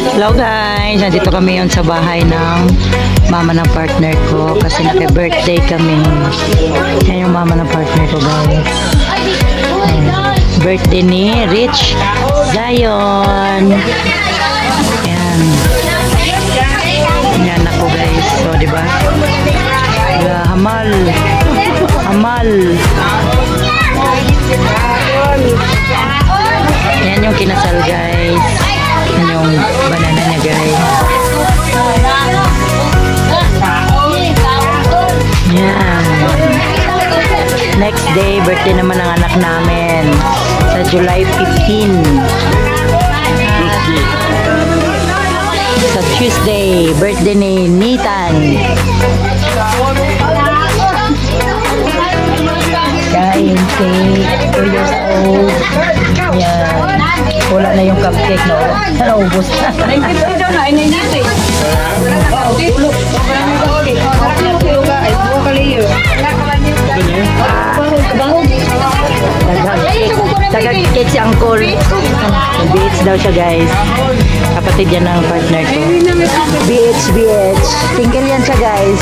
Hello guys, nandito kami yun sa bahay ng mama ng partner ko kasi naka-birthday kami. Yan yung mama ng partner ko guys. Birthday ni Rich Zion. Yan. Yan ako guys. So, diba? Hamal. Hamal. Yan yung kinasal guys. Yan yung banana niya guys. Yan. Next day, birthday naman ng anak namin. Sa July 15. Sa Tuesday, birthday ni Nathan. Kain cake, 2 years old. Yan. Wala na yung cupcake, no? Naubos na. Tagag-cake si Uncle. BH daw siya, guys. Kapatid yan ng partner ko. BH. Single yan siya, guys.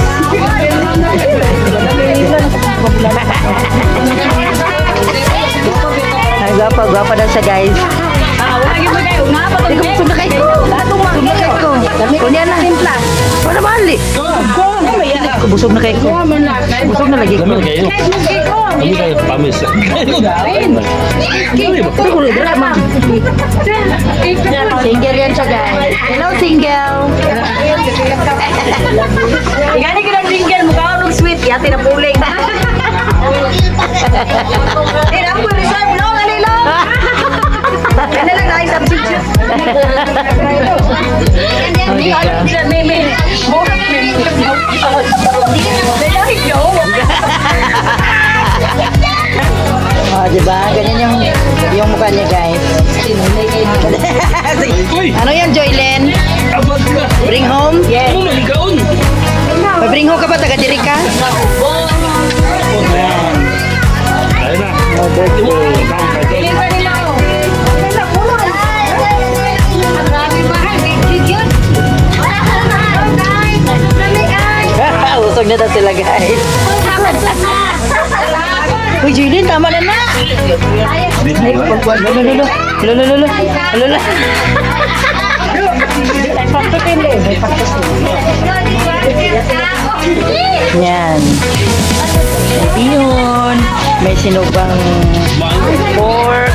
Ay, gwapa daw siya, guys. Sumakay ko. Kunya na. Wala mali. Busog na kayo ko. Busog na lagi ko. Ini kayak pamis. Single yan siya, guys. Hello, single. Gani ka ng single, mukha ko ng sweet. Yati na puling. Ako reserve lang, alila. Ano lang na substitute. Oh, diba? Ganyan yung mukha niya, guys. Ano yan, Joylen? Bring home? Yes. Bring home ka ba? Taga-diri ka? Ayun na. Oh, birthday. Usog na daw sila, guys. Uy, Julian, tama na na. Lolo. Yan. Yun. May sinubang pork.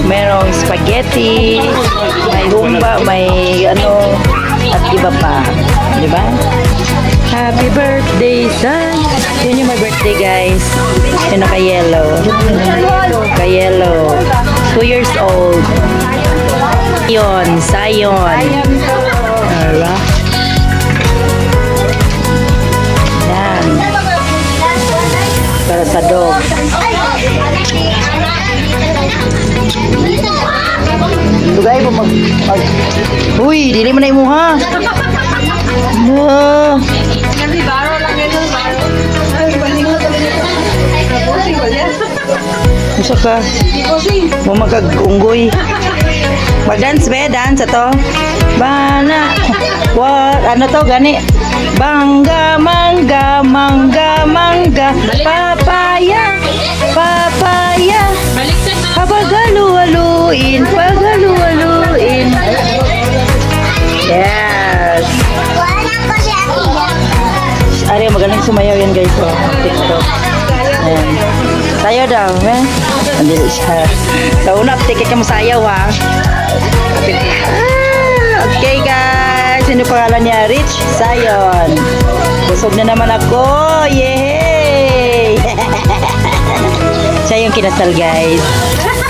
Merong spaghetti. May humba. May ano. At iba pa. Diba? Happy birthday, son! Yun yung my birthday, guys. Yung naka-yellow. Naka-yellow. 2 years old. Yun, Zion. Diba? Yan. Para sa dog. Lugay po Uy, dili mo na imuha. No. Musa ka. Mo magag-unggoy. Mag-dance be, dance ato. Bana. What? Ano to gani? Bangga, mangga, papaya, pagalu-aluin. Yes. Ari, magaling sumayaw yan, guys. Oh, TikTok. Ayan. Sayaw daw, eh? Andili siya. Sa una, tiket ka masayaw, ha? Okay, guys. Sino pangalan niya? Rich Zion. Busog na naman ako. Yay! Siya yung kinasal, guys.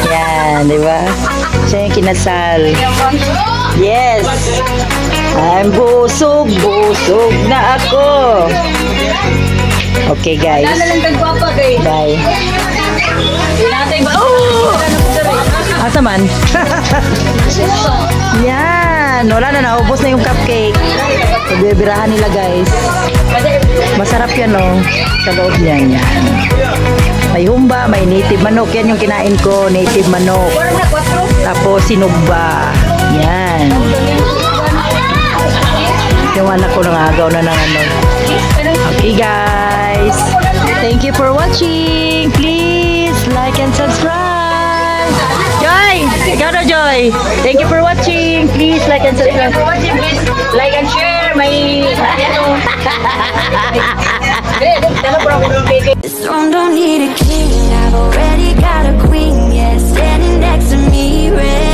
Yan, di ba? Siya yung kinasal. Yes! I'm busog na ako. Okay, guys. Bye. Oh! Asa man? Yan. Wala na, naubos na yung cupcake. Bibirahan nila, guys. Masarap yan, oh. Sa loob niyan. Yan. May humba, may native manok. Yan yung kinain ko, native manok. Tapos sinugba. Yan. Yung anak ko nangagaw na ng ano. Okay guys, thank you for watching. Please like and subscribe. Joy! Ikaw na, Joy. Thank you for watching. Please like and subscribe. Like and share. May This throne don't need a king. I've already got a queen. Yeah, standing next to me. Ready